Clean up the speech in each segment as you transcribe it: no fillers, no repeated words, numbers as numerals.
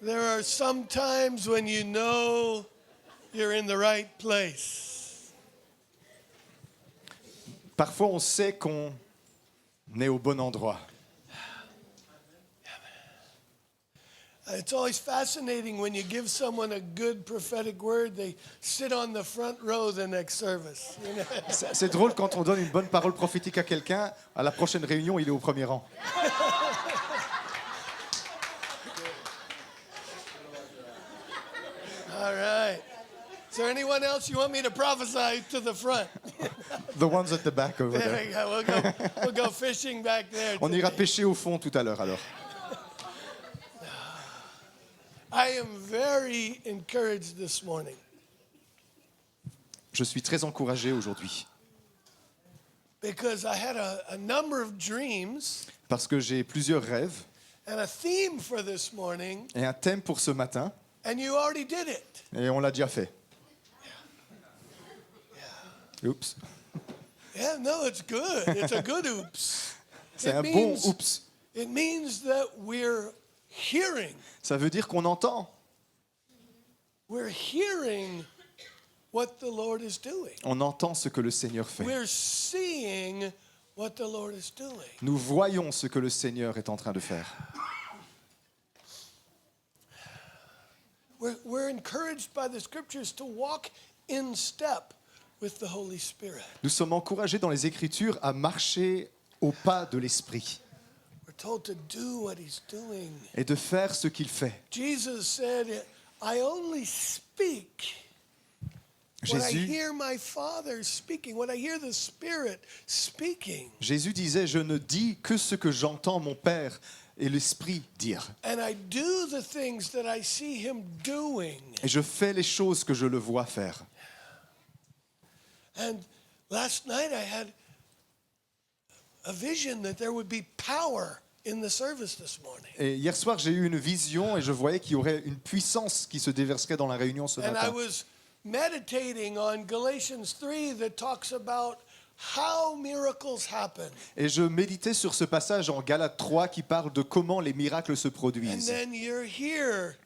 There are some times when you know you're in the right place. Parfois, on sait qu'on est au bon endroit. It's always fascinating when you give someone a good prophetic word, they sit on the front row the next service. You know? C'est drôle quand on donne une bonne parole prophétique à quelqu'un, à la prochaine réunion, il est au premier rang. All right. Is there anyone else you want me to prophesy to the front? The ones at the back over There there. we go. We'll go fishing back there. On ira today. pêcher au fond tout à l'heure alors. I am very encouraged this morning Je suis très encouragé aujourd'hui because I had a number of dreams parce que j'ai plusieurs rêves and a theme for this morning, et un thème pour ce matin and you already did it. et on l'a déjà fait. Oups. Yeah, no, it's good. It's a good oops. C'est It un bon means- oups. It means that we're hearing. Ça veut dire qu'on entend. We're hearing what the Lord is doing. On entend ce que le Seigneur fait. We're seeing what the Lord is doing. Nous voyons ce que le Seigneur est en train de faire. We're encouraged by the scriptures to walk in step with the Holy Spirit. Nous sommes encouragés dans les Écritures à marcher au pas de l'Esprit We're told to do what he's doing. et de faire ce qu'il fait. Jesus said, I only speak what I Jésus, hear my Father speaking, what I hear the Spirit speaking. Jésus disait, je ne dis que ce que j'entends mon Père et l'Esprit dire. And I do the things that I see him doing. Et je fais les choses que je le vois faire. And last night I had a vision that there would be power in the service this morning. Et hier soir, j'ai eu une vision et je voyais qu'il y aurait une puissance qui se déverserait dans la réunion ce And I matin. was meditating on Galatians 3 that talks about how miracles happen. Et je méditais sur ce passage en Galates 3 qui parle de comment les miracles se And produisent. then you're here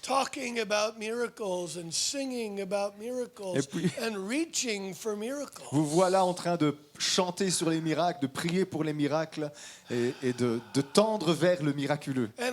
talking about miracles and singing about miracles Et puis- and reaching for miracles. Vous voilà en train de chanter sur les miracles, de prier pour les miracles et de tendre vers le miraculeux. And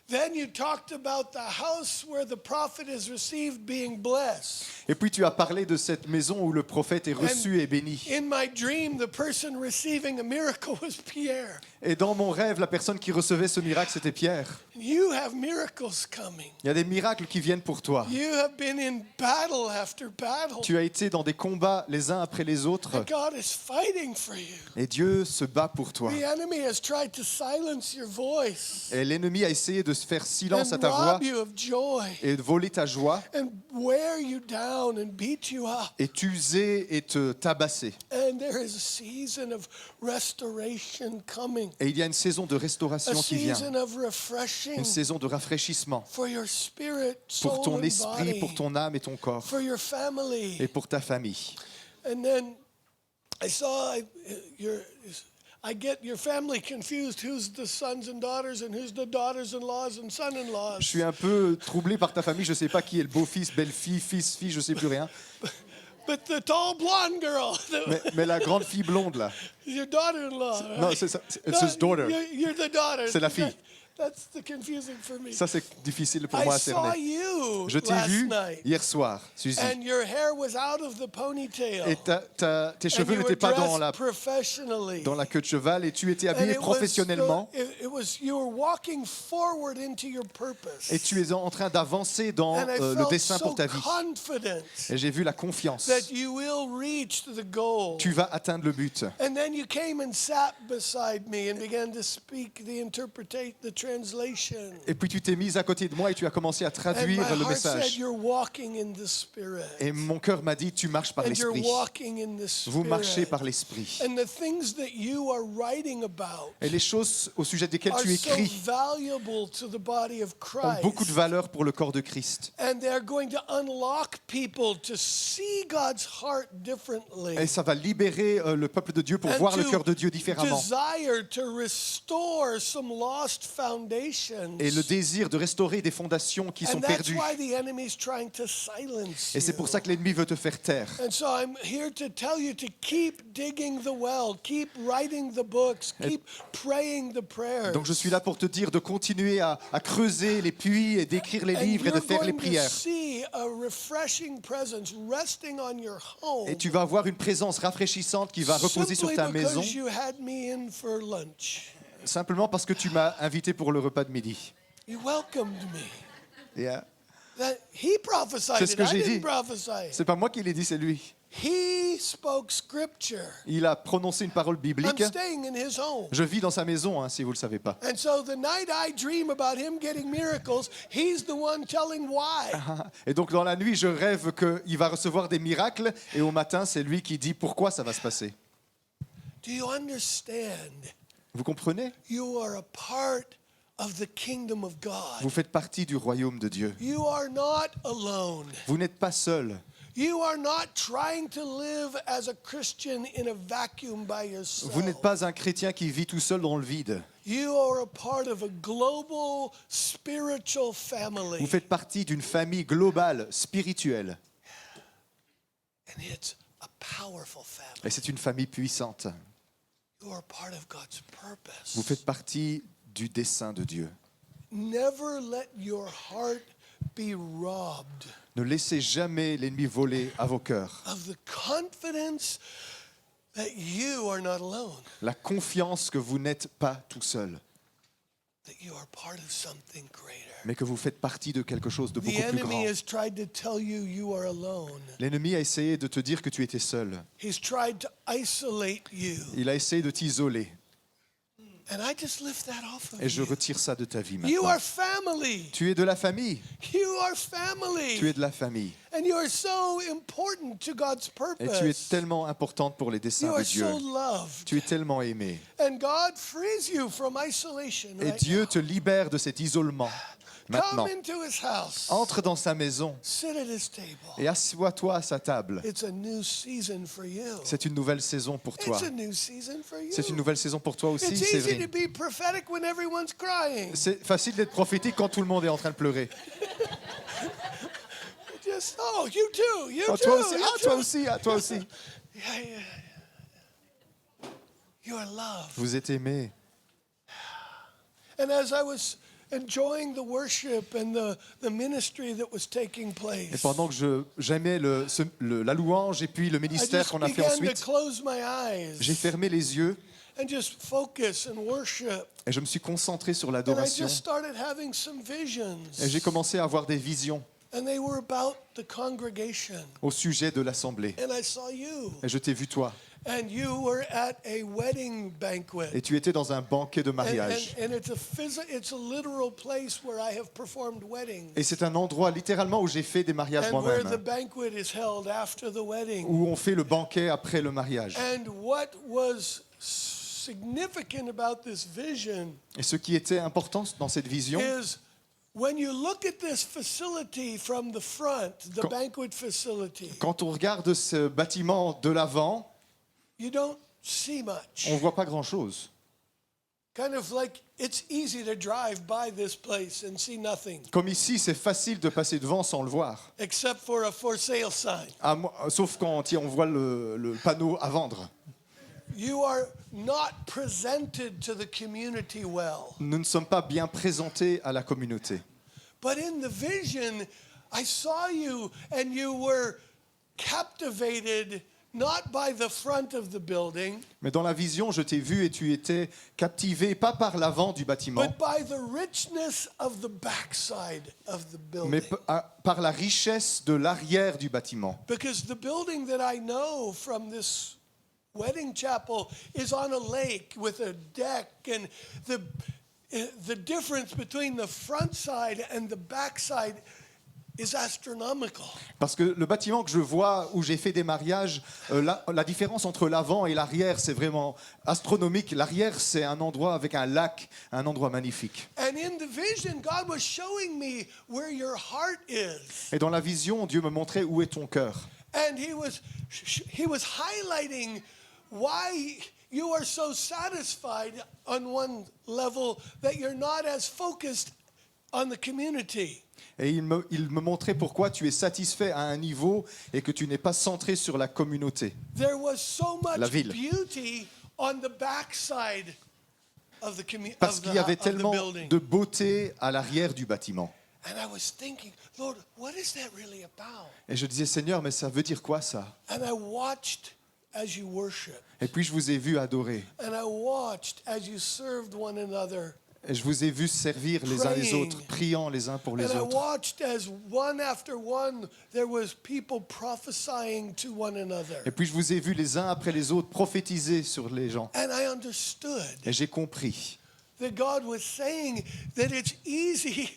then you talked about the house where the prophet is received being blessed. Et puis tu as parlé de cette maison où le prophète est reçu et béni. In my dream, the person receiving a miracle was Pierre. Et dans mon rêve, la personne qui recevait ce miracle, c'était Pierre. You have miracles coming. Il y a des miracles qui viennent pour toi. You have been in battle after battle. Tu as été dans des combats les uns après les autres And God is fighting for you. et Dieu se bat pour toi. The enemy has tried to silence your voice Et l'ennemi a essayé de se faire silence à and ta voix rob you of joy et de voler ta joie and wear you down and beat you up. et t'user et te tabasser. And there is a season of restoration coming. Et il y a une saison de A restauration qui vient, season of refreshing une saison de rafraîchissement for your spirit, pour soul, ton and esprit, body, pour ton âme et ton corps for your family. et pour ta famille. And then I saw I get your family confused. Who's the sons and daughters and who's the daughters-in-laws and Je son-in-laws? suis un peu troublé par ta famille, je ne sais pas qui est le beau-fils, belle-fille, fils-fille, je ne sais plus rien. But the tall blonde girl, Mais la grande fille blonde là, your daughter-in-law. non, right? c'est ça, it's his daughter. You're the daughter. C'est la fille. That's the confusing for me. Ça c'est difficile pour moi I à saw cerner. you Je t'ai last vu night, hier soir, Suzy, and your hair was out of the ponytail. et tes And cheveux you were n'étaient pas dressed professionally. dans la queue de cheval et tu étais And habillé it was professionnellement you were walking forward into your purpose. et tu es en train d'avancer dans And I le felt dessein so pour ta vie. confident Et j'ai vu la confiance. that you will reach the goal. Tu vas atteindre le but. And then you came and sat beside me and began to speak the translation. Et puis tu t'es mise à côté de moi et tu as commencé à And my traduire le heart said, message. you're walking in the Spirit. Et mon cœur m'a dit, tu marches par And you're l'esprit. walking in the Vous marchez Spirit. par l'esprit. And the things that you are writing about Et les choses au sujet desquelles are tu so écris valuable to the body of ont beaucoup de Christ. valeur pour le corps de Christ. And they're going to unlock people to see God's heart differently. Et ça va libérer le peuple de Dieu pour And voir le to cœur de Dieu différemment. desire to restore some lost foundations. et le désir de restaurer des fondations qui sont And that's perdues. why the enemy's trying to silence Et c'est you. pour ça que l'ennemi veut te faire taire. And so I'm here to tell you to keep digging the well, keep writing the books, keep praying the prayers. Donc je suis là pour te dire de continuer à creuser les puits et d'écrire les And livres et de you're faire les going to prières. see a refreshing presence resting on your home. Et tu vas avoir une présence rafraîchissante qui va reposer sur ta simply maison, because you had me in for lunch. simplement parce que tu m'as invité pour le repas de midi. You welcomed me. Yeah. He prophesied C'est ce it. que I j'ai didn't dit. prophesy. C'est pas moi qui l'ai dit, c'est lui. He spoke scripture. Il a prononcé une parole I'm biblique. staying in his home. Je vis dans sa maison, hein, si vous ne le savez pas. And so the night I dream about him getting miracles, he's the one telling why. Et donc dans la nuit, je rêve qu'il va recevoir des miracles et au matin, c'est lui qui dit pourquoi ça va se passer. Do you understand? Vous comprenez? You are a part of the kingdom of God. Vous faites partie du royaume de Dieu. You are not alone. Vous n'êtes pas seul. You are not trying to live as a Christian in a vacuum by yourself. Vous n'êtes pas un chrétien qui vit tout seul dans le vide. You are a part of a global spiritual family. Vous faites partie d'une famille globale, spirituelle. And it's a powerful family. Et c'est une famille puissante. You are part of God's purpose. Vous faites partie du dessein de Dieu. Never let your heart be robbed Ne laissez jamais l'ennemi voler à vos cœurs. of the confidence that you are not alone, La confiance que vous n'êtes pas tout seul, that you are part of something greater. mais que vous faites partie de quelque chose de The beaucoup plus enemy grand. has tried to tell you you are alone. L'ennemi a essayé de te dire que tu étais seul. He's tried to isolate you. Il a essayé de t'isoler. And I just lift that off of Et je you. retire ça de ta vie You maintenant. are family. Tu es de la famille. You are family. Tu es de la famille. And you are so important to God's Et tu es purpose. tellement importante pour les You desseins de are Dieu. so loved. Tu es tellement aimé. And God frees you from isolation Et right Dieu now. te libère de cet isolement. Maintenant, Come into his house. entre dans sa maison Sit at his table. et assois-toi à sa table. It's a new season for you. C'est une nouvelle saison pour toi. It's a new season for you. C'est une nouvelle saison pour toi aussi, It's easy to Séverine. be prophetic when everyone's crying. C'est facile d'être prophétique quand tout le monde est en train de pleurer. Just you too, you Oh, too. toi aussi, you ah, too. toi aussi, ah, toi aussi. Yeah, yeah. You are loved. Vous êtes aimé. And as I was enjoying the worship and the ministry that was taking Et place, pendant que j'aimais la louange et puis le I ministère just qu'on a fait began to ensuite, close my eyes j'ai fermé les yeux and just focus and worship. et je me suis concentré sur And I l'adoration. just started having some visions. Et j'ai commencé à avoir des visions And they were about the congregation. au sujet de l'assemblée. And I saw you. Et je t'ai vu toi. And you were at a wedding banquet. Et tu étais dans un banquet de mariage. And it's a literal place where I have performed weddings. Et c'est un endroit littéralement où j'ai fait des mariages And where the moi-même. banquet is held after the wedding. Où on fait le banquet après le mariage. And what was significant about this vision Et ce qui était important dans cette vision, is when you look at this facility from the front, the Quand- banquet facility, quand on regarde ce bâtiment de l'avant, you don't see much. on ne voit pas grand-chose. Kind of like it's easy to drive by this place and see nothing Comme ici, c'est facile de passer devant sans le voir. except for a for sale sign. Sauf quand on voit le panneau à vendre. You are not presented to the community well. Nous ne sommes pas bien présentés à la communauté. But in the vision, I saw you and you were captivated not by the front of the building, Mais dans la vision, je t'ai vu et tu étais captivé, pas par l'avant du bâtiment, but by the richness of the backside of the mais building. par la richesse de l'arrière du bâtiment. Because the building that I know from this wedding chapel is on a lake with a deck, and the difference between the front side and the back side is astronomical. Parce que le bâtiment que je vois où j'ai fait des mariages, la différence entre l'avant et l'arrière, c'est vraiment astronomique. L'arrière, c'est un endroit avec un lac, un endroit magnifique. And in the vision, God was showing me where your heart is. Et dans la vision, Dieu me montrait où est ton cœur. And he was highlighting why you are so satisfied on one level that you're not as focused on the community. Et il me montrait pourquoi tu es satisfait à un niveau et que tu n'es pas centré sur la communauté. There was so La much ville. beauty on the backside of the Parce qu'il y avait tellement building. de beauté à l'arrière du bâtiment. And I was thinking, Lord, what is that really about? Et je disais, Seigneur, mais ça veut dire quoi ça? And I watched as you worship. Et puis je vous ai vu adorer. And I watched as you served one another. Et je vous ai vu servir les uns les autres, priant les uns pour les And I autres. watched as one after one there was people prophesying to one another. Et puis je vous ai vu les uns après les autres prophétiser sur les gens. And I understood Et j'ai compris that God was saying that it's easy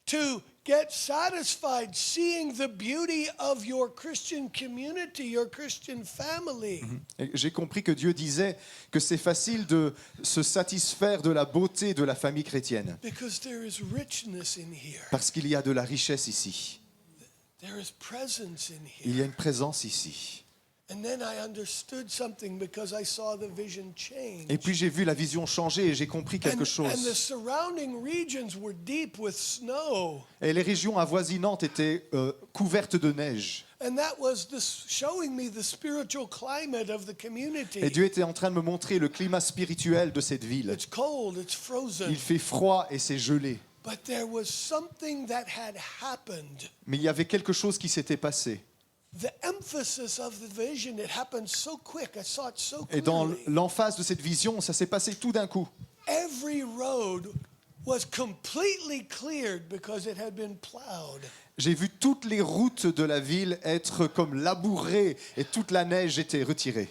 to get satisfied seeing the beauty of your Christian community, your Christian family. Et j'ai compris que Dieu disait que c'est facile de se satisfaire de la beauté de la famille chrétienne. Because there is richness in here. Parce qu'il y a de la richesse ici. There is presence in Il here. y a une présence ici. And then I understood something because I saw the vision change. Et puis j'ai vu la vision changer et j'ai compris quelque And the chose. surrounding regions were deep with snow. Et les régions avoisinantes étaient couvertes de neige. And that was showing me the spiritual climate of the community. Et Dieu était en train de me montrer le climat spirituel de cette ville. It's cold, it's frozen. Il fait froid et c'est gelé. But there was something that had happened. Mais il y avait quelque chose qui s'était passé. The emphasis of the vision, it happened so quick. I saw it so Et dans clearly. l'emphase de cette vision, ça s'est passé tout d'un coup. Every road was completely cleared because it had been plowed. J'ai vu toutes les routes de la ville être comme labourées et toute la neige était retirée.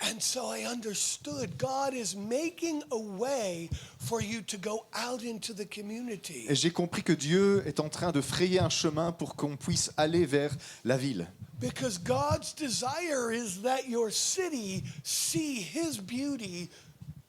And so I understood God is making a way for you to go out into the community. Et j'ai compris que Dieu est en train de frayer un chemin pour qu'on puisse aller vers la ville. Because God's desire is that your city see His beauty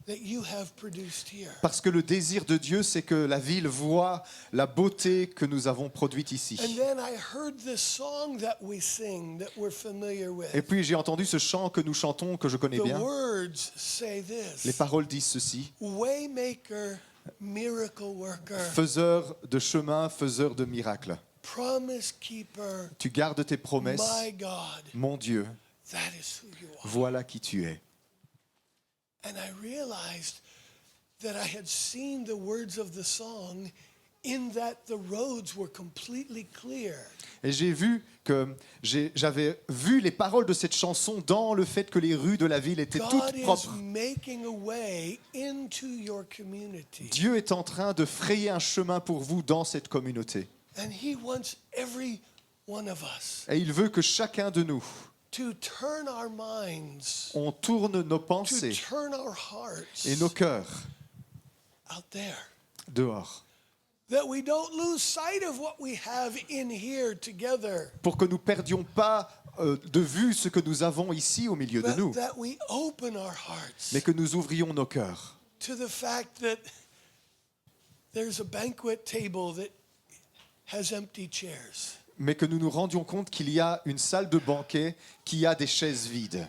that you have produced here. Parce que le désir de Dieu, c'est que la ville voit la beauté que nous avons produite ici. And then I heard this song that we sing that we're familiar with. Et puis j'ai entendu ce chant que nous chantons, que je connais The bien. words say Les this. paroles disent ceci. Waymaker, miracle worker, Faiseur de chemin, faiseur de miracles. promise keeper, Tu gardes tes promesses. my God. Mon Dieu, That is who you are. voilà qui tu es. And I realized that I had seen the words of the song in that the roads were completely clear. Et j'ai vu que j'avais vu les paroles de cette chanson dans le fait que les rues de la ville étaient God toutes is propres. making a way into your community. Dieu est en train de frayer un chemin pour vous dans cette communauté. And He wants every one of us Et il veut que chacun de nous, to turn our minds, on tourne nos to pensées turn our hearts et nos cœurs out there. dehors. That we don't lose sight of what we have in here together. Pour que nous ne perdions pas de vue ce que nous avons ici au milieu de nous, But that we open our hearts mais que nous ouvrions nos cœurs to the fact that there's a banquet table that has empty chairs. mais que nous nous rendions compte qu'il y a une salle de banquet qui a des chaises vides.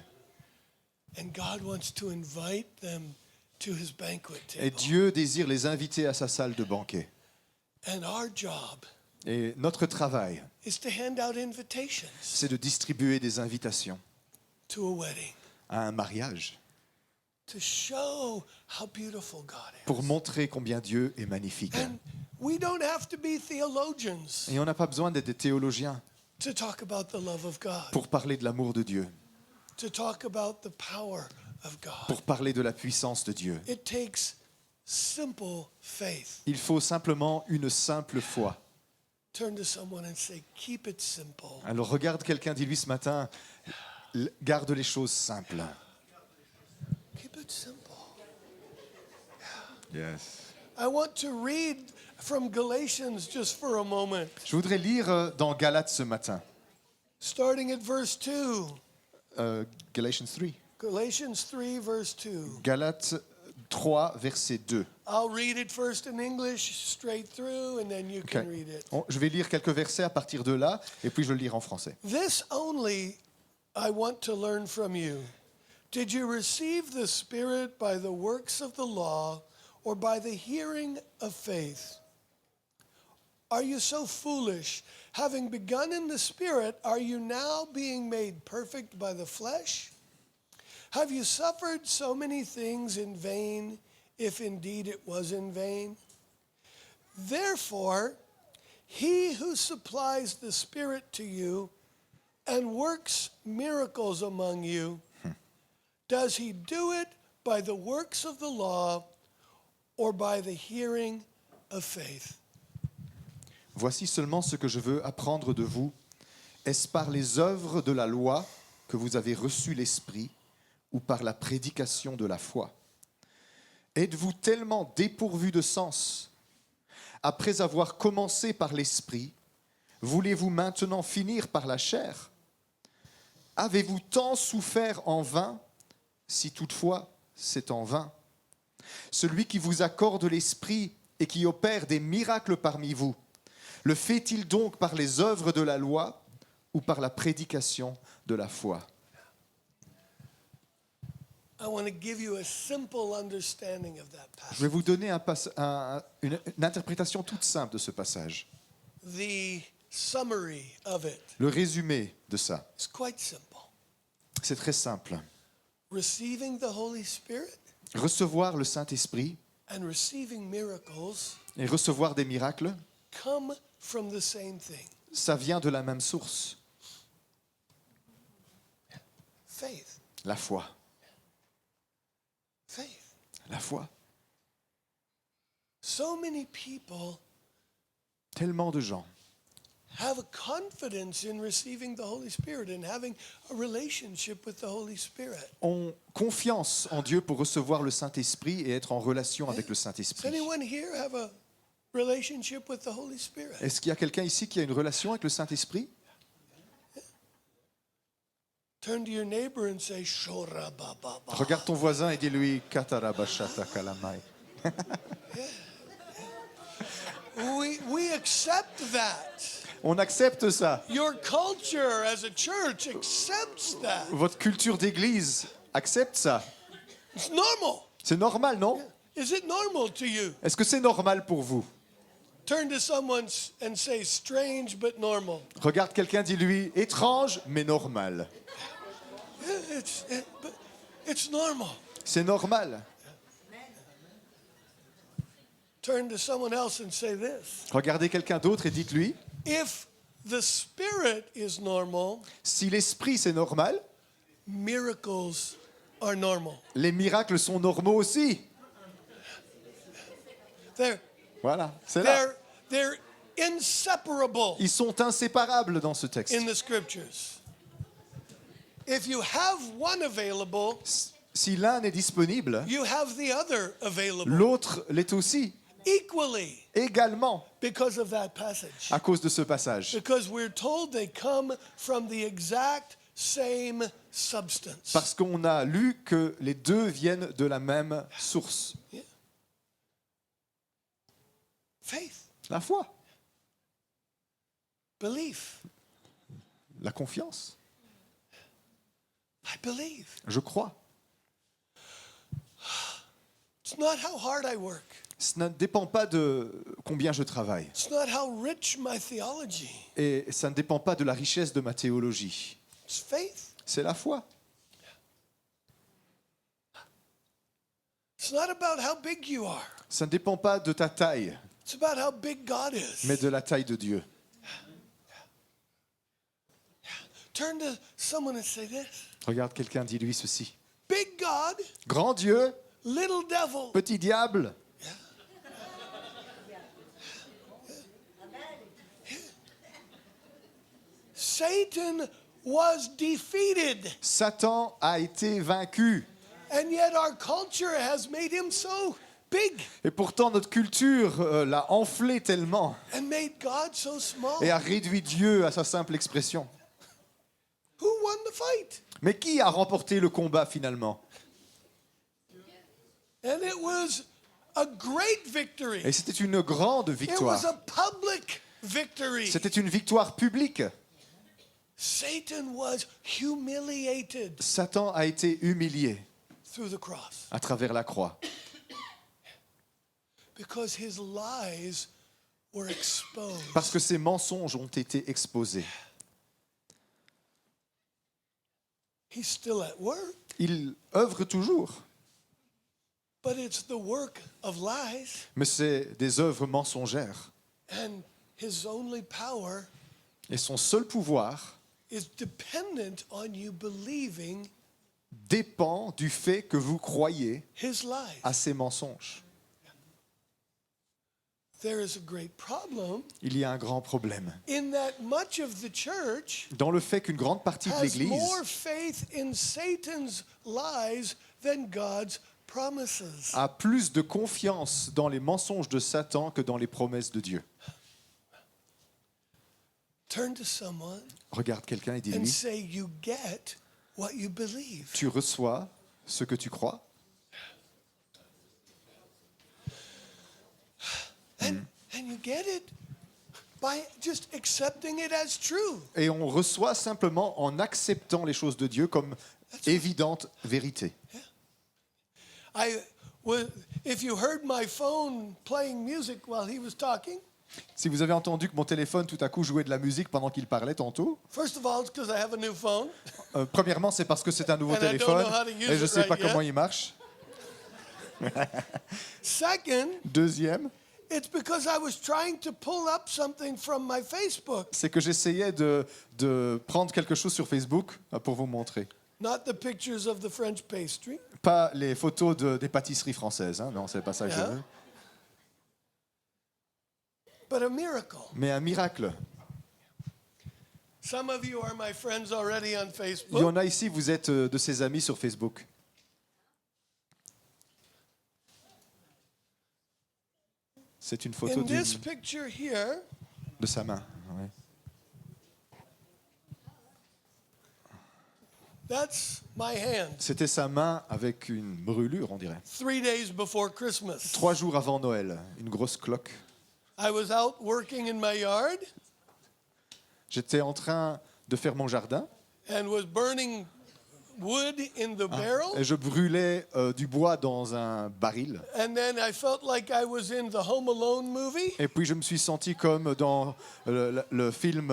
And God wants to invite them to His banquet Et table. Dieu désire les inviter à sa salle de banquet. And our job Et notre travail, is to hand out invitations c'est de distribuer des invitations to a wedding, à un mariage to show how beautiful God is. pour montrer combien Dieu est magnifique. And we don't have to be theologians Et on n'a pas besoin d'être des théologiens to talk about the love of God, pour parler de l'amour de Dieu, to talk about the power of God. pour parler de la puissance de Dieu. It takes simple faith. Il faut simplement une simple foi. Turn to someone and say, keep it simple. Alors regarde quelqu'un, dis-lui ce matin, garde les choses simples. Keep it simple. Yes. I want to read from Galatians just for a moment, Je voudrais lire dans Galates ce matin. starting at verse 2. Galatians 3. Galatians 3, verse 2. Galates 3, verset 2. I'll read it first in English straight through, and then you can read it. Je vais lire quelques versets à partir de là, et puis je le lirai en français. This only I want to learn from you, Did you receive the Spirit by the works of the law or by the hearing of faith? Are you so foolish? Having begun in the Spirit, are you now being made perfect by the flesh? Have you suffered so many things in vain, if indeed it was in vain? Therefore, he who supplies the Spirit to you and works miracles among you, does he do it by the works of the law or by the hearing of faith? Voici seulement ce que je veux apprendre de vous. Est-ce par les œuvres de la loi que vous avez reçu l'Esprit ou par la prédication de la foi? Êtes-vous tellement dépourvu de sens? Après avoir commencé par l'Esprit, voulez-vous maintenant finir par la chair? Avez-vous tant souffert en vain, si toutefois c'est en vain? Celui qui vous accorde l'Esprit et qui opère des miracles parmi vous, le fait-il donc par les œuvres de la loi ou par la prédication de la foi? I want to give you a simple understanding of that Je vais passage. vous donner une interprétation toute simple de ce passage. The summary of it Le résumé de ça, is quite simple. c'est très simple. Receiving the Holy Spirit Recevoir le Saint-Esprit and receiving miracles et recevoir des miracles, come from the same thing, ça vient de la même source, faith. la foi. Faith. La foi. So many people Tellement de gens have a confidence in receiving the Holy Spirit and having a relationship with the Holy Spirit. ont confiance en Dieu pour recevoir le Saint-Esprit et être en relation avec le Does Saint-Esprit. anyone here have a relationship with the Holy Spirit? Est-ce qu'il y a quelqu'un ici qui a une relation avec le Saint-Esprit? Turn to your neighbor and say, Shora ba ba ba. Regarde ton voisin et dis-lui Katarabashata kalamai. We accept that. On accepte ça. Your culture as a church accepts that. Votre culture d'église accepte ça. It's normal. C'est normal, non? Is it normal to you? Est-ce que c'est normal pour vous? Turn to someone and say, strange but normal. Regarde quelqu'un, dis-lui étrange mais normal. It's normal. C'est normal. Turn to someone else and say this. Regardez quelqu'un d'autre et dites-lui, If the Spirit is normal, si l'esprit c'est normal, miracles are normal. les miracles sont normaux aussi. They're, Voilà, c'est là. they're inseparable Ils sont inséparables dans ce texte. in the scriptures. If you have one available, Si l'un est disponible, you have the other available l'autre l'est aussi, equally également, because of that passage. à cause de ce passage. Because we're told they come from the exact same substance. Parce qu'on a lu que les deux viennent de la même source. Faith, La foi, belief. la confiance. I believe. Je crois. It's not how hard I work. Ce ne dépend pas de combien je travaille. It's not how rich my theology. Et ça ne dépend pas de la richesse de ma théologie. It's faith. C'est la foi. It's not about how big you are. Ça ne dépend pas de ta taille, It's about how big God is. mais de la taille de Dieu. Turn to someone and say this. Regarde quelqu'un, dis-lui ceci. Big God, Grand Dieu, little devil. petit diable. Satan was defeated, Satan a été vaincu. and yet our culture has made him so big Et pourtant, notre culture l'a enflé tellement and made God so small. et a réduit Dieu à sa simple expression. Who won the fight? Mais qui a remporté le combat finalement? And it was a great victory. Et c'était une grande It victoire. was a public victory. C'était une victoire publique. Satan was humiliated Satan a été humilié through the cross à travers la croix because his lies were exposed. parce que ses mensonges ont été exposés. He's still at work, Il œuvre toujours, but it's the work of lies, mais c'est des œuvres mensongères. and his only power Et son seul pouvoir is dependent on you believing dépend du fait que vous croyez his lies. à ces mensonges. There is a great problem Il y a un grand problème in that much of the church dans le fait qu'une grande partie de has l'Église more faith in Satan's lies than God's promises. a plus de confiance dans les mensonges de Satan que dans les promesses de Dieu. Turn to someone Regarde quelqu'un et and dis-lui, say, you get what you believe. tu reçois ce que tu crois. And you get it by just accepting it as true. Et on reçoit simplement en acceptant les choses de Dieu comme évidente vérité. If you heard my phone playing music while he was talking, Si vous avez entendu que mon téléphone tout à coup jouait de la musique pendant qu'il parlait tantôt, first of all, it's because I have a new phone. premièrement c'est parce que c'est un nouveau And I don't téléphone know how to use et je ne it sais pas right yet. comment il marche. Second, Deuxième, it's because I was trying to pull up something from my Facebook, c'est que j'essayais de prendre quelque chose sur Facebook pour vous montrer. not the pictures of the French pastry. Pas les photos des pâtisseries françaises, hein. Non, c'est pas ça que je Yeah. veux. But a miracle. Mais un miracle. Some of you are my friends already on Il y Facebook. en a ici, vous êtes de ses amis sur Facebook. C'est une photo In this picture here, de sa main. Ouais. that's my hand. C'était sa main avec une brûlure, on dirait. 3 days before Christmas. 3 jours avant Noël, une grosse cloque. I was out working in my yard J'étais en train de faire mon jardin and was burning wood in the barrel. et je brûlais du bois dans un baril. And then I felt like I was in the Home Alone movie. Et puis je me suis senti comme dans le film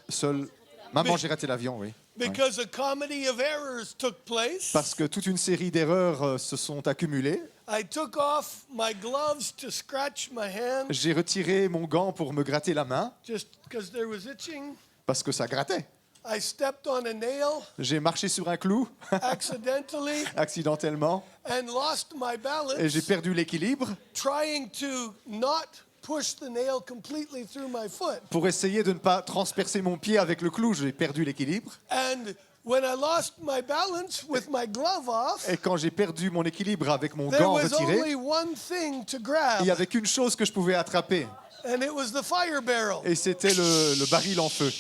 seul. Maman, j'ai raté l'avion, oui. Ouais. Because a comedy of errors took place. Parce que toute une série d'erreurs se sont accumulées. I took off my gloves to scratch my hand J'ai retiré mon gant pour me gratter la main just because there was itching. parce que ça grattait. I stepped on a nail J'ai marché sur un clou accidentally accidentellement and lost my et j'ai balance perdu l'équilibre trying to not push the nail completely through my foot. pour essayer de ne pas transpercer mon pied avec le clou. J'ai perdu l'équilibre And when I lost my balance with my glove off, et quand j'ai perdu mon équilibre avec mon there gant was retiré, only one thing to il grab, n'y avait qu'une chose que je pouvais attraper and it was the fire barrel. et c'était le baril en feu.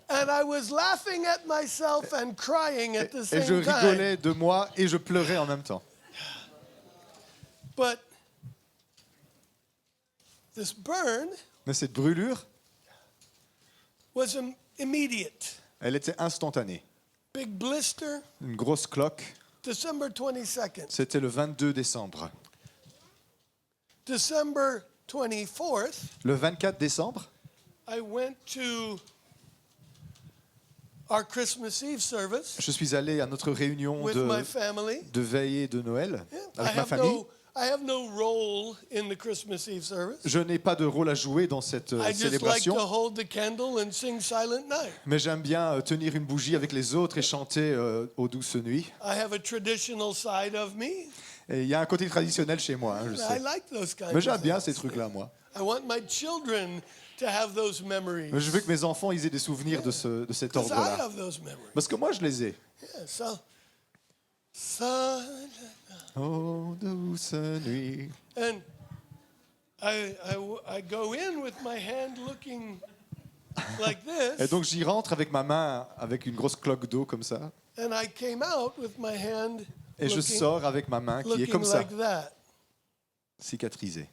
And I was laughing at myself and crying at the Et je same time. rigolais de moi et je pleurais en même temps. But this burn Mais cette brûlure, was immediate. elle était instantanée. Big blister, Une grosse cloque. December 22nd. C'était le 22 décembre. December 24th, Le 24 décembre, I went to our Christmas Eve service je suis allé à notre réunion with my family. de veillée de Noël Yeah, avec ma famille. I have no role in the Christmas Eve service. Je n'ai pas de rôle à jouer dans cette I just like célébration, to hold the candle and sing Silent Night. mais j'aime bien tenir une bougie avec les autres et chanter aux douces nuits. I have a traditional side of me. Et il y a un côté traditionnel chez moi, hein, je I sais. like those kinds Mais j'aime of bien things. ces trucs-là, moi. I want my children to have those memories. Je veux que mes enfants ils aient des souvenirs de cet Because I ordre-là. have those memories. Parce que moi, je les ai. Yeah, so, Oh, douce nuit. and I go in with my hand looking like Et this, donc j'y rentre avec ma main, avec une grosse cloque d'eau comme ça. and I came out with my hand Et je sors avec ma main qui est looking comme ça, like that. cicatrisée.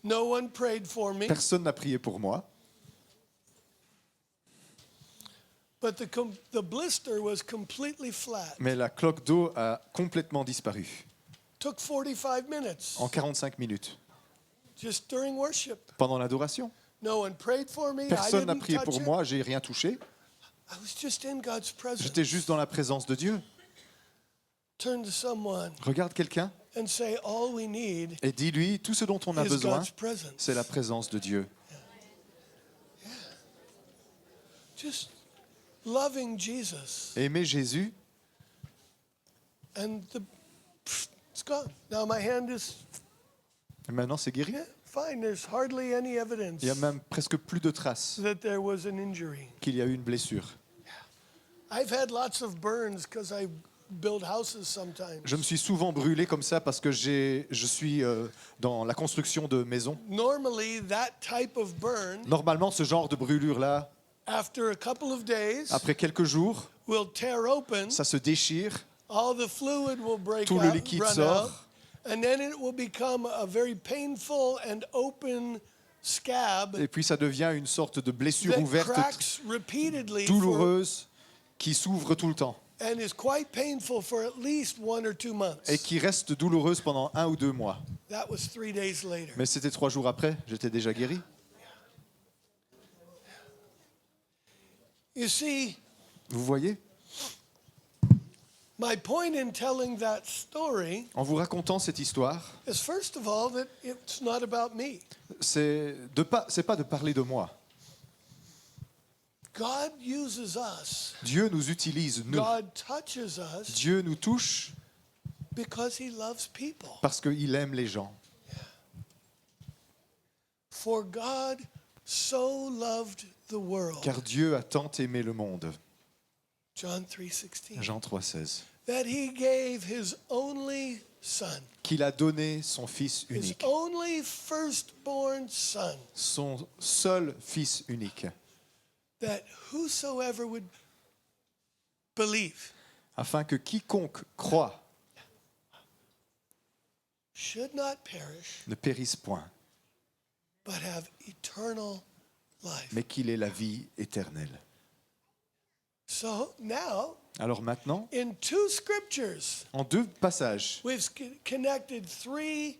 No one prayed for me, Personne n'a prié pour moi. but the blister was completely flat. Mais la cloque d'eau a complètement disparu Took 45 minutes en 45 minutes just during worship. pendant l'adoration. No one prayed for me. I Personne n'a didn't prié touch pour it. moi, j'ai rien touché. I was just in God's presence. J'étais juste dans la présence de Dieu. Turn to someone Regarde quelqu'un and say, all we need et dis-lui, tout ce dont on a is besoin, God's presence. c'est la présence de Dieu. Just loving Jesus. Aimer Jésus, And it's gone. Now my hand is, et maintenant c'est guéri. yeah, fine. There's hardly any evidence Il n'y a même presque plus de traces that there was an injury. qu'il y a eu une blessure. I've had lots of burns because I build houses sometimes. Je me suis souvent brûlé comme ça parce que je suis dans la construction de maisons. Normally, that type of burn, Normalement, ce genre de brûlure-là, after a couple of days, après quelques jours, will tear open. ça se déchire, All the fluid will break tout le out, liquide run out, sort, and then it will become a very painful and open scab et puis ça devient une sorte de blessure that ouverte, cracks repeatedly douloureuse, qui s'ouvre tout le temps and is quite painful for at least 1 or 2 months. et qui reste douloureuse pendant 1 ou 2 mois. That was 3 days later. Mais c'était 3 jours après, j'étais déjà guéri. You see, Vous voyez, my point in telling that story en vous racontant cette histoire, is first of all that it's not about me. c'est pas de parler de moi. God uses us. Dieu nous utilise, nous. God touches us Dieu nous touche because he loves people. parce qu'il aime les gens. For God so loved the world. Car Dieu a tant aimé le monde. John 3:16. Jean 3,16. That he gave his only son, Qu'il a donné son Fils his unique, only firstborn son, son seul Fils unique, that whosoever would believe afin que quiconque croit should not perish, ne périsse point, but have eternal life. mais qu'il ait la vie éternelle. So now, Alors maintenant, in 2 scriptures, en 2 passages, we've connected 3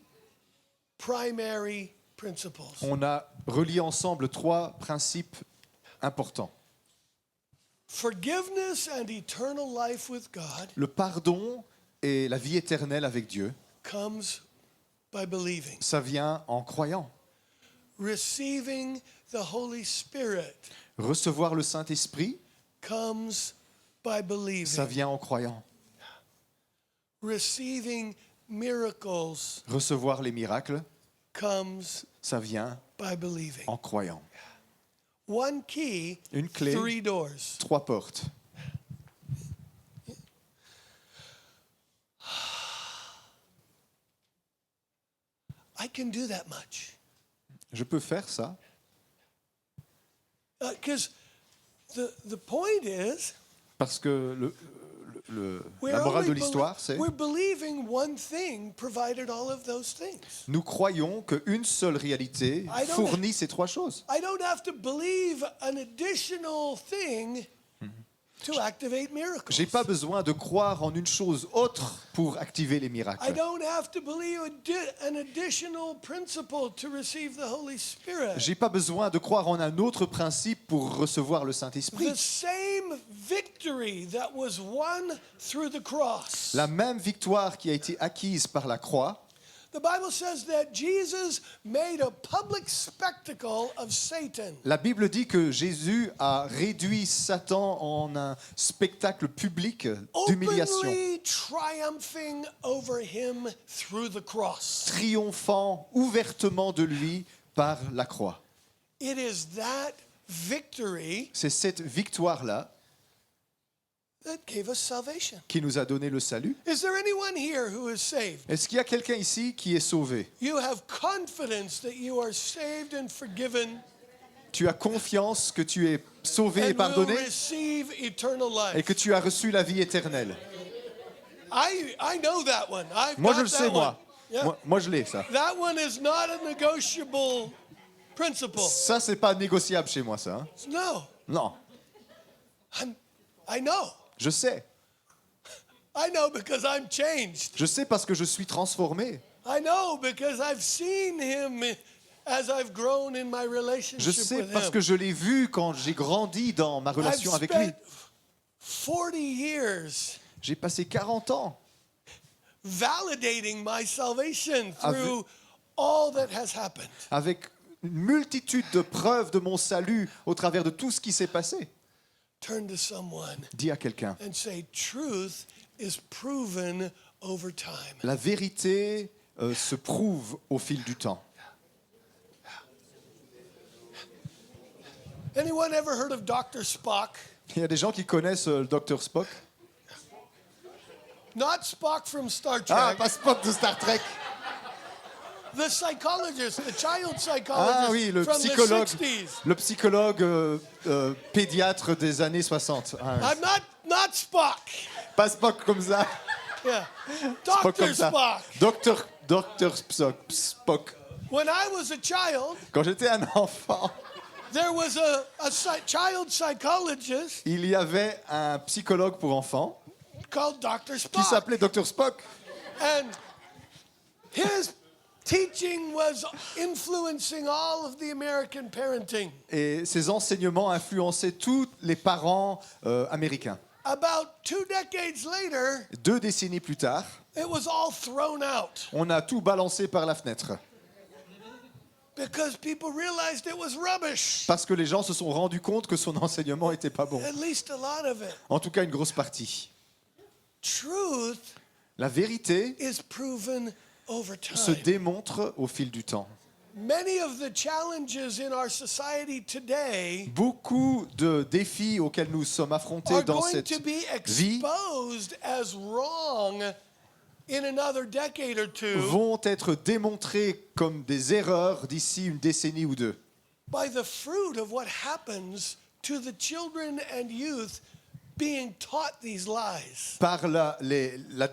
primary principles. on a relié ensemble 3 principes importants. Forgiveness and eternal life with God Le pardon et la vie éternelle avec Dieu, comes by believing. ça vient en croyant. Receiving the Holy Spirit Recevoir le Saint-Esprit, comes by ça believing. vient en croyant. Receiving miracles Recevoir les miracles, comes ça vient by believing. en croyant. One key, Une clé, 3 doors. 3 portes. I can do that much. Je peux faire ça Because the point is, parce que we're la morale de only l'histoire, c'est we're believing one thing provided all of those things. nous croyons qu'une seule réalité I don't- fournit ces 3 choses. I don't have to believe an additional thing to activate miracles. J'ai pas besoin de croire en une chose autre pour activer les I miracles. don't have to believe an additional principle to receive the Holy Spirit. J'ai pas besoin de croire en un autre principe pour recevoir le Saint-Esprit. The same victory that was won through the cross. La même victoire qui a été acquise par la croix, The Bible says that Jesus made a public spectacle of Satan. la Bible dit que Jésus a réduit Satan en un spectacle public d'humiliation, Openly triumphing over him through the cross. triomphant ouvertement de lui par la croix. It is that victory C'est cette victoire-là that gave us salvation. qui nous a donné le salut. Is there anyone here who is saved? Est-ce qu'il y a quelqu'un ici qui est sauvé? You have confidence that you are saved and forgiven Tu as confiance que tu es sauvé et and will pardonné receive eternal et life. que tu as reçu la vie éternelle. I know that one. I've Moi, got je le that sais, one. moi. Yeah. Moi, je l'ai, ça. That one is not a negotiable principle. Ça, c'est pas négociable chez moi, ça. Hein. No, Non, I know. je sais. I know because I'm changed. Je sais parce que je suis transformé. I know because I've seen him as I've grown in my Je relationship sais with parce him. que je l'ai vu quand j'ai grandi dans ma I've relation avec lui. spent 40 years J'ai passé 40 ans validating my salvation Avec- through all that has happened. avec une multitude de preuves de mon salut au travers de tout ce qui s'est passé. Turn to someone Dis à quelqu'un, and say, truth is proven over time. la vérité se prouve au fil du temps. Anyone ever heard of Dr. Spock? Il y a des gens qui connaissent le Dr Spock. Not Spock from Star Ah, Trek. pas Spock de Star Trek. The psychologist, the child psychologist Ah oui, le from psychologue, the 60s. le psychologue pédiatre des années 60. Ah, oui. I'm not Spock. Pas Spock comme ça. Yeah. Spock Dr. comme ça. Spock. Dr Spock. When I was a child, Quand j'étais un enfant, there was a child psychologist il y avait un psychologue pour enfants called Dr. qui Spock. s'appelait Dr Spock. And his teaching was influencing all of the American parenting. Et ses enseignements influençaient tous les parents américains. About 2 decades later, 2 décennies plus tard, it was all thrown out on a tout balancé par la fenêtre. because people realized it was rubbish. Parce que les gens se sont rendus compte que son enseignement n'était pas bon. At least a lot of it. En tout cas, une grosse partie. Truth La vérité is proven over se time. démontre au fil du temps. Many of the challenges in our society today Beaucoup de défis auxquels nous sommes affrontés are dans going cette to be vie exposed as wrong in another decade or two vont être démontrés comme des erreurs d'ici une décennie ou 2. by the fruit of what happens to the children and youth being taught these lies. Par la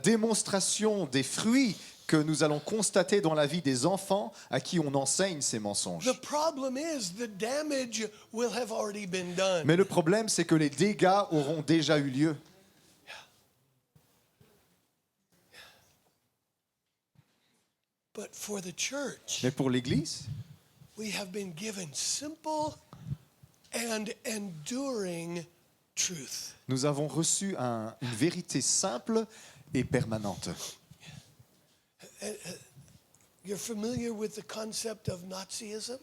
démonstration des fruits que nous allons constater dans la vie des enfants à qui on enseigne ces mensonges. The problem is the damage will have already been done. Mais le problème, c'est que les dégâts auront déjà eu lieu. But for the church, Mais pour l'Église, we have been given simple and enduring truth. nous avons reçu une vérité simple et permanente. You're familiar with the concept of Nazism?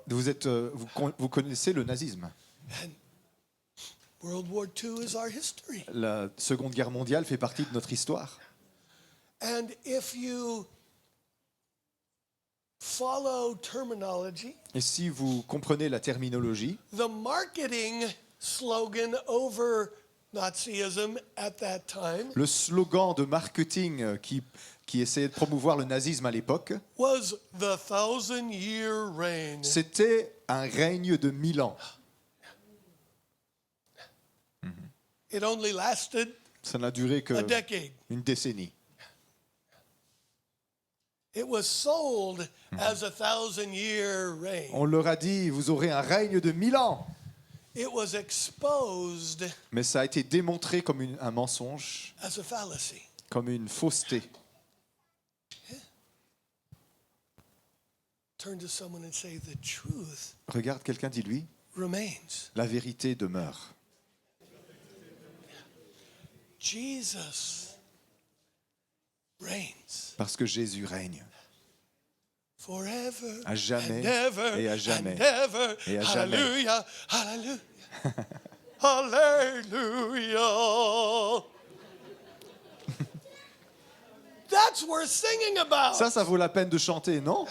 Vous connaissez le nazisme. And World War II is our history. La Seconde Guerre mondiale fait partie de notre histoire. And if you follow terminology, Et si vous comprenez la terminologie, the marketing slogan over Nazism at that time le slogan de marketing qui essayait de promouvoir le nazisme à l'époque, was the 1,000-year reign. c'était un règne de 1000 ans. It only lasted Ça n'a duré a que decade. une décennie. It was sold as a 1,000-year reign. On leur a dit, vous aurez un règne de 1000 ans. It was exposed Mais ça a été démontré comme un mensonge, as a fallacy. comme une fausseté. Turn to someone and say, the truth Regarde quelqu'un, dis-lui, remains. la vérité demeure. Jesus reigns Parce que Jésus règne. forever À jamais and ever et à jamais and ever. et à jamais. Hallelujah, hallelujah, hallelujah. That's worth singing about. Ça vaut la peine de chanter, non?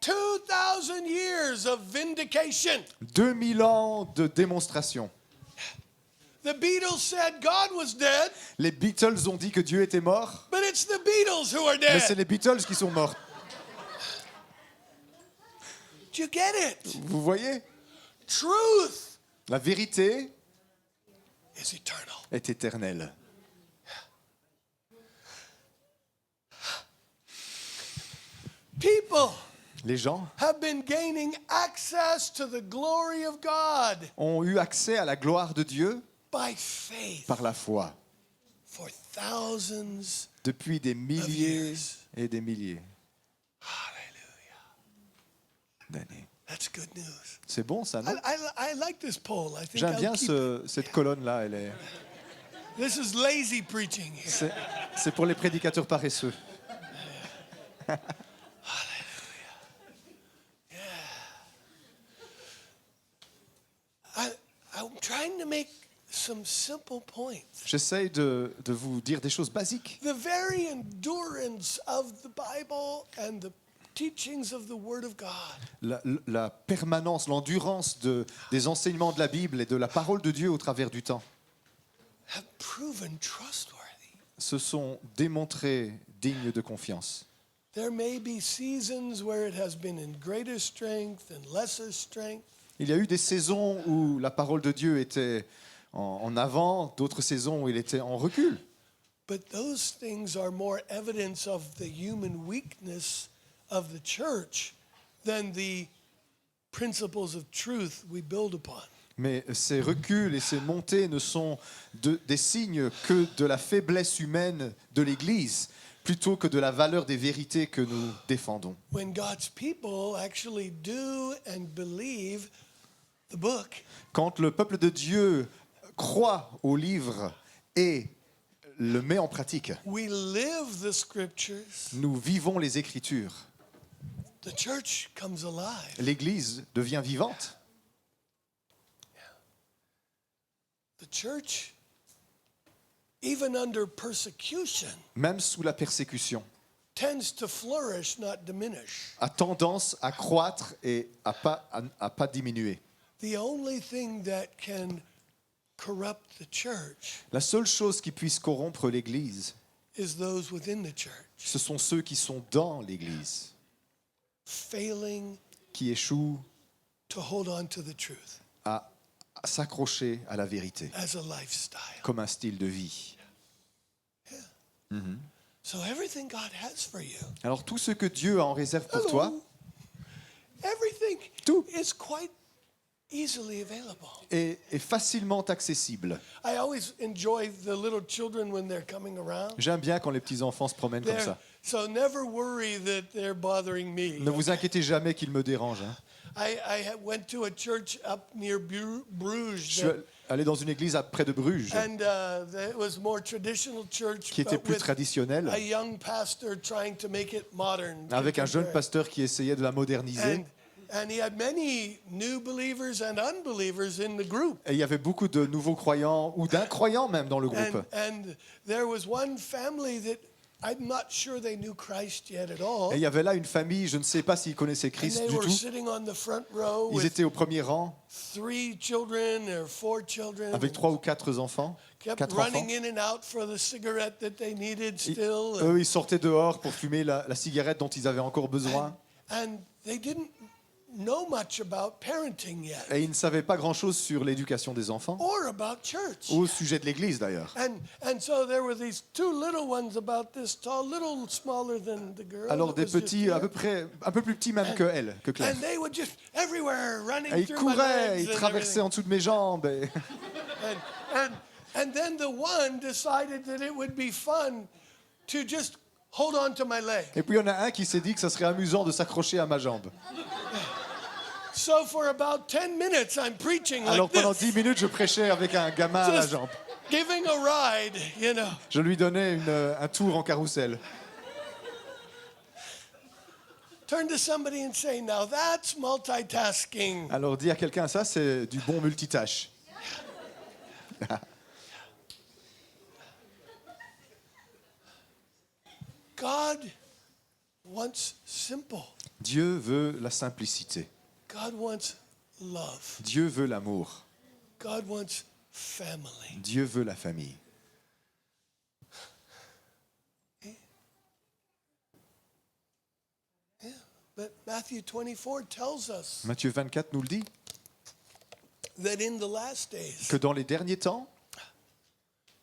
2,000 years of vindication. 2000 ans de démonstration. The Beatles said God was dead, Les Beatles ont dit que Dieu était mort, but it's the Beatles who are mais c'est dead. les Beatles qui sont morts. Do you get it? Vous voyez? Truth La vérité is eternal. est éternelle. People Les gens have been gaining access to the glory of God ont eu accès à la gloire de Dieu by faith par la foi for thousands. depuis des milliers years. et des milliers Hallelujah. d'années. That's good news. C'est bon ça, non? I like this poll. I think J'aime I'll bien keep cette colonne-là. This is lazy preaching here. C'est pour les prédicateurs paresseux. I'm trying to make some simple points. J'essaye de vous dire des choses basiques. The very endurance of the Bible and the teachings of the Word of God La permanence, l'endurance des enseignements de la Bible et de la parole de Dieu au travers du temps have proven trustworthy. se sont démontrés dignes de confiance. There may be seasons where it has been in greater strength and lesser strength. Il y a eu des saisons où la parole de Dieu était en avant, d'autres saisons où il était en recul. But those things are more evidence of the human weakness of the church than the principles of truth we build upon. Mais ces reculs et ces montées ne sont des signes que de la faiblesse humaine de l'Église, plutôt que de la valeur des vérités que nous défendons. When God's people actually do and believe the book, Quand le peuple de Dieu croit au livre et le met en pratique, we live the scriptures, nous vivons les Écritures. the church comes alive. L'Église devient vivante. The church, even under persecution, Même sous la persécution, tends to flourish, not diminish. a tendance à croître et à pas diminuer. The only thing that can corrupt the church La seule chose qui puisse corrompre l'Église, is those within the church ce sont ceux qui sont dans l'Église, failing qui échouent to hold on to the truth à s'accrocher à la vérité, as a lifestyle. comme un style de vie. So everything God has for you, Alors tout ce que Dieu a en réserve pour toi, everything Tout. is quite easily available. est facilement accessible. I always enjoy the little children when they're coming around. J'aime bien quand les petits-enfants se promènent comme ça. So never worry that they're bothering me. Ne vous inquiétez jamais qu'ils me dérangent. Hein. I went to a church up near Bruges, Je suis allé dans une église près de Bruges, and it was more traditional church, qui était but plus with traditionnelle, a young pastor trying to make it modern. avec un jeune pasteur qui essayait de la moderniser. And he had many new believers and unbelievers in the group. Et il y avait beaucoup de nouveaux croyants, ou d'incroyants même, dans le groupe. And there was one family that I'm not sure they knew Christ yet at all. Et il y avait là une famille, je ne sais pas s'ils connaissaient And Christ they du were tout. sitting on the front row Ils with étaient au premier rang, 3 children or 4 children. avec 3 ou 4 enfants. Kept 4 enfants. running in and out for the cigarette that they needed still. Eux, ils sortaient dehors pour fumer la cigarette dont ils avaient encore besoin. And they didn't know much about parenting yet Et ils ne savaient pas grand-chose sur l'éducation des enfants, or about church. ou au sujet de l'église d'ailleurs. And so there were these 2 little ones about this tall, little smaller than the girl. Alors that des was just petits, there. à peu près, un peu plus petits même que elle, que Claire. And they would just everywhere running Et ils through my couraient, legs ils and traversaient en dessous de mes jambes. Et everything. And then the one decided that it would be fun to just hold on to my leg. puis il y en a un qui s'est dit que ça serait amusant de s'accrocher à ma jambe. So for about 10 minutes I'm preaching Alors like pendant this, 10 minutes, je prêchais avec un gamin à la just jambe. giving a ride, you know. Je lui donnais un tour en carrousel. Turn to somebody and say, now that's multitasking. Alors dis à quelqu'un, ça c'est du bon multitâche. God wants simple. Dieu veut la simplicité. God wants love. Dieu veut l'amour. God wants family. Dieu veut la famille. But Matthew 24 tells us Matthieu 24 nous le dit, that in the last days, que dans les derniers temps,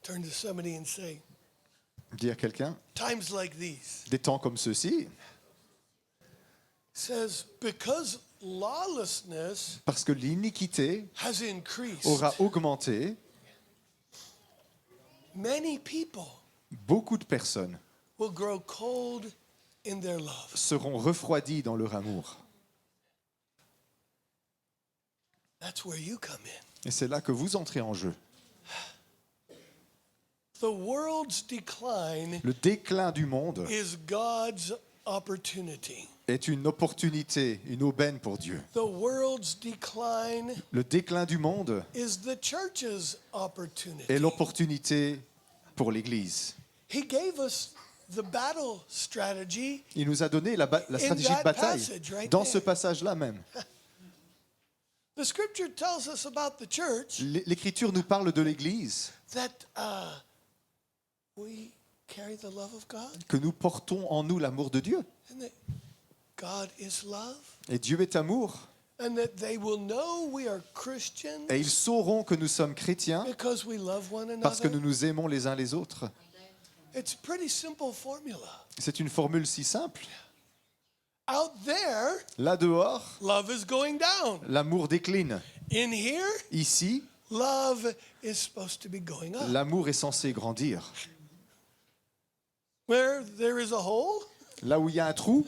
turn to somebody and say, dit à quelqu'un, times like these, des temps comme ceux-ci, says, because lawlessness Parce que l'iniquité has increased, aura augmenté, many people beaucoup de personnes will grow cold in their love. seront refroidies dans leur amour. That's where you come in. Et c'est là que vous entrez en jeu. The world's decline Le déclin du monde is God's opportunity. est une opportunité, une aubaine pour Dieu. The world's decline Le déclin du monde is the church's opportunity. est l'opportunité pour l'Église. He gave us the battle strategy. Il nous a donné la stratégie de that bataille passage right dans there. ce passage-là même. The scripture tells us about the church L'Écriture nous parle de l'Église, that we carry the love of God. que nous portons en nous l'amour de Dieu. And that God is love. Et Dieu est amour. And that they will know we are Christians Et ils sauront que nous sommes chrétiens because we love one parce que another. nous nous aimons les uns les autres. It's a pretty simple formula. C'est une formule si simple. Out there, Là dehors, love is going down. l'amour décline. In here, Ici, love is supposed to be going up. l'amour est censé grandir. Where there is a hole, Là où il y a un trou,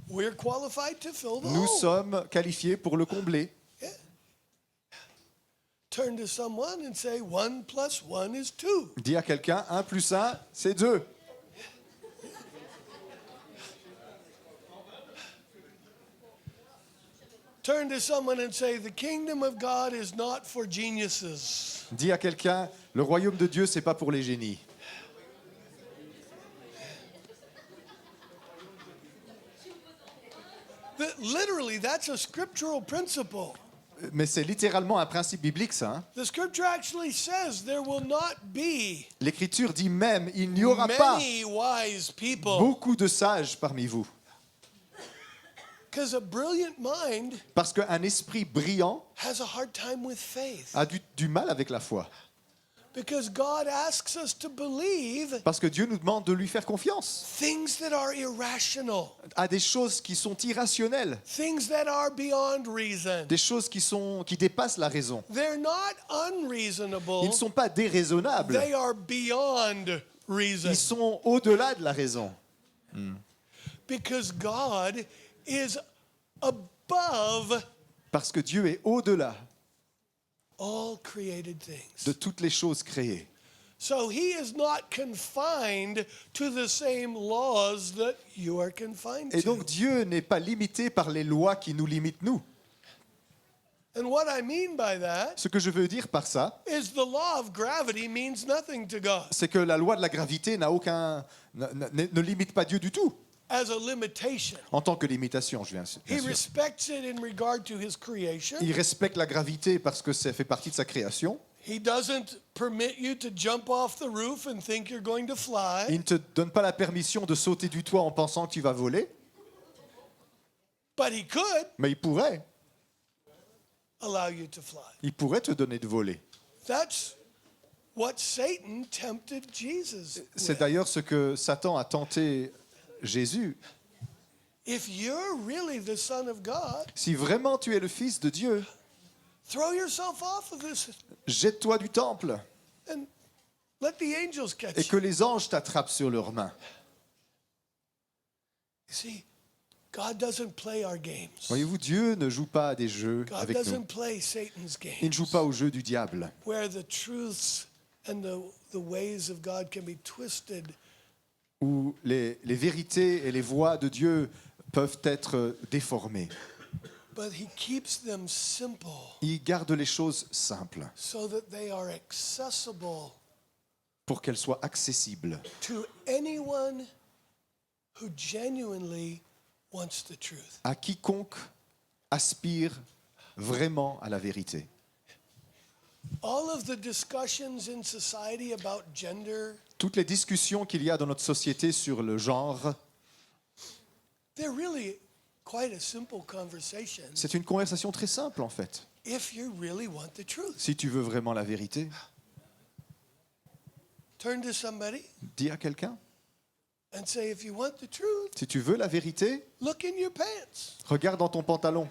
we're qualified to fill the nous hole. sommes qualifiés pour le combler. Turn to someone and say, 1 plus 1 is 2. Dis à quelqu'un, 1 plus 1, c'est 2. Turn to someone and say, the kingdom of God is not for geniuses. Dis à quelqu'un, le royaume de Dieu, c'est pas pour les génies. Literally, that's a scriptural principle. Mais c'est littéralement un principe biblique, ça. Hein. The scripture actually says there will not be L'Écriture dit même, il n'y aura pas many wise people. beaucoup de sages parmi vous. Because a brilliant mind Parce qu'un esprit brillant has a hard time with faith. a du mal avec la foi. Because God asks us to believe Parce que Dieu nous demande de lui faire confiance things that are irrational, à des choses qui sont irrationnelles, things that are beyond reason. des choses qui dépassent la raison. They're not unreasonable. Ils ne sont pas déraisonnables, They are beyond reason. ils sont au-delà de la raison. Because God is above Parce que Dieu est au-delà all created things. de toutes les choses créées. So he is not confined to the same laws that you are confined Et to. donc Dieu n'est pas limité par les lois qui nous limitent nous. And what I mean by that Ce que je veux dire par ça, is the law of gravity means nothing to God c'est que la loi de la gravité ne limite pas Dieu du tout. as a limitation. En tant que limitation, bien He sûr. respects it in regard to his creation. Il respecte la gravité parce que ça fait partie de sa création. He doesn't permit you to jump off the roof and think you're going to Il fly, ne te donne pas la permission de sauter du toit en pensant que tu vas voler, but he could mais il pourrait. allow you to fly. Il pourrait te donner de voler. That's what Satan tempted Jesus C'est with. d'ailleurs ce que Satan a tenté Jésus. If you're really the Son of God, Si vraiment tu es le Fils de Dieu, throw yourself off of this jette-toi du temple and let the angels catch et you. que les anges t'attrapent sur leurs mains. See, God doesn't play our games. Voyez-vous, Dieu ne joue pas à des jeux God avec nous. doesn't play Satan's Il ne games, joue pas au jeu du diable, where the truths and the ways of God can be twisted. où les vérités et les voies de Dieu peuvent être déformées. But he keeps them simple Il garde les choses simples so that they are accessible pour qu'elles soient accessibles to anyone who genuinely wants the truth. à quiconque aspire vraiment à la vérité. All of the discussions in society about gender, Toutes les discussions qu'il y a dans notre société sur le genre, they're really quite a simple conversation c'est une conversation très simple en fait. if you really want the truth. Si tu veux vraiment la vérité, Turn to somebody dis à quelqu'un and say, if you want the truth, Si tu veux la vérité, look in your pants. regarde dans ton pantalon.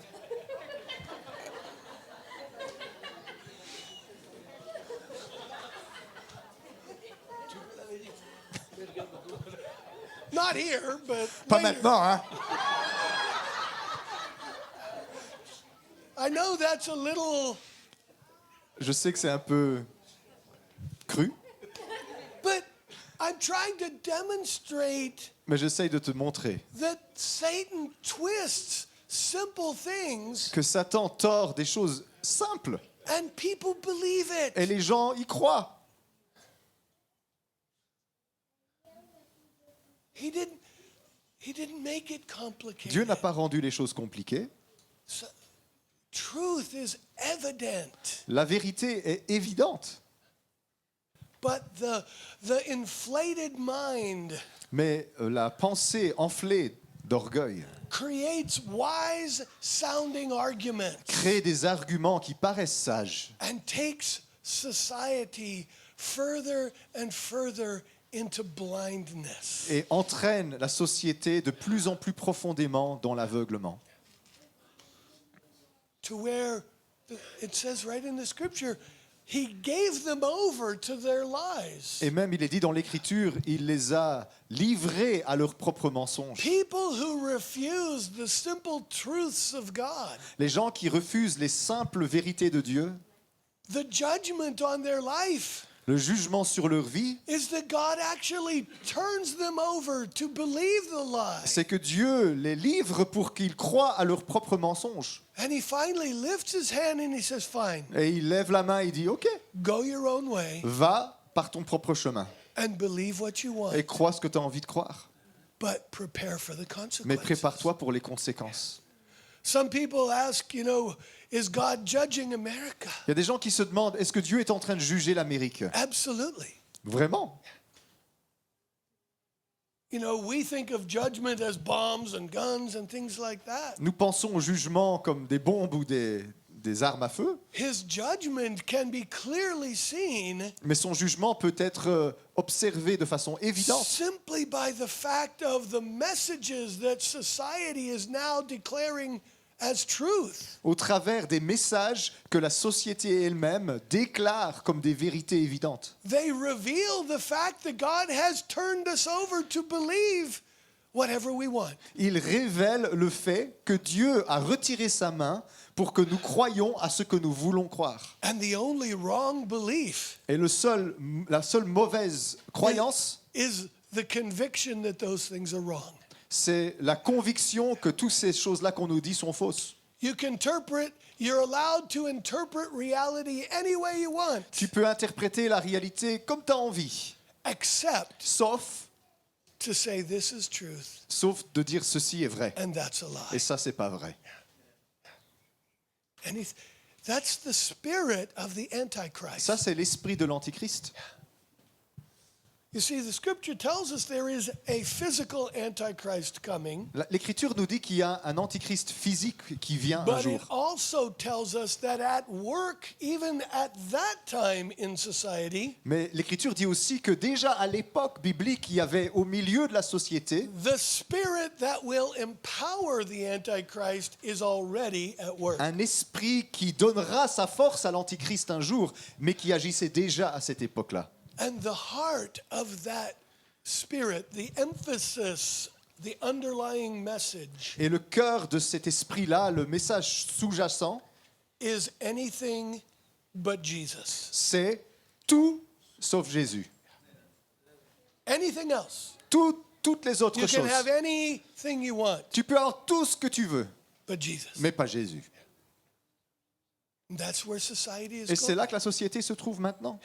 Not here, but Pas later. maintenant, hein? I know that's a little, Je sais que c'est un peu cru, but I'm trying to demonstrate mais j'essaye de te montrer that Satan twists simple things que Satan tord des choses simples and people believe et it. les gens y croient. He didn't make it complicated. Dieu n'a pas rendu les choses compliquées. So, truth is evident, La vérité est évidente, but the inflated mind mais la pensée enflée d'orgueil creates wise sounding arguments crée des arguments qui paraissent sages and takes society further and further into blindness. et entraîne la société de plus en plus profondément dans l'aveuglement. To where it says right in the scripture, he gave them over to their lies. Et même, il est dit dans l'Écriture, il les a livrés à leurs propres mensonges. People who refuse the simple truths of God, Les gens qui refusent les simples vérités de Dieu, the judgment on their life le jugement sur leur vie, is that God actually turns them over to believe the lie. c'est que Dieu les livre pour qu'ils croient à leurs propres mensonges. And he finally lifts his hand and he says, fine, Et il lève la main et dit, OK, go your own way va par ton propre chemin and believe what you want, et crois ce que tu as envie de croire. but prepare for the consequences. Mais prépare-toi pour les conséquences. Some people ask, is God judging America? Il y a des gens qui se demandent, est-ce que Dieu est en train de juger l'Amérique? Absolutely. Vraiment? We think of judgment as bombs and guns and things like that. Nous pensons au jugement comme des bombes ou des armes à feu, His judgment can be clearly seen mais son jugement peut être observé de façon évidente simply by the fact of the messages that society is now declaring as truth. au travers des messages que la société elle-même déclare comme des vérités évidentes. They reveal the fact that God has turned us over to believe whatever we want. Il révèle le fait que Dieu a retiré sa main pour que nous croyions à ce que nous voulons croire. And the only wrong belief Et la seule mauvaise croyance, is the conviction that those things are wrong. c'est la conviction que toutes ces choses-là qu'on nous dit sont fausses. You're allowed to interpret reality any way you want, Tu peux interpréter la réalité comme tu as envie, except sauf to say this is truth de dire ceci est vrai. and that's a Et lie. ça, c'est pas vrai. And that's the spirit of the Antichrist. Ça, c'est l'esprit de l'Antichrist. You see, the scripture tells us there is a physical Antichrist coming, L'Écriture nous dit qu'il y a un Antichrist physique qui vient un but jour. it also tells us that at work, even at that time in society, Mais l'Écriture dit aussi que déjà à l'époque biblique, il y avait au milieu de la société the spirit that will empower the Antichrist is already at work. un esprit qui donnera sa force à l'Antichrist un jour, mais qui agissait déjà à cette époque-là. And the heart of that spirit, the emphasis, the underlying message Et le cœur de cet esprit-là, le message sous-jacent, is anything but Jesus. c'est tout sauf Jésus. Anything else. Toutes les autres You can choses. have anything you want Tu peux avoir tout ce que tu veux, but Jesus. mais pas Jésus. And that's where society is Et c'est going. là que la société se trouve maintenant.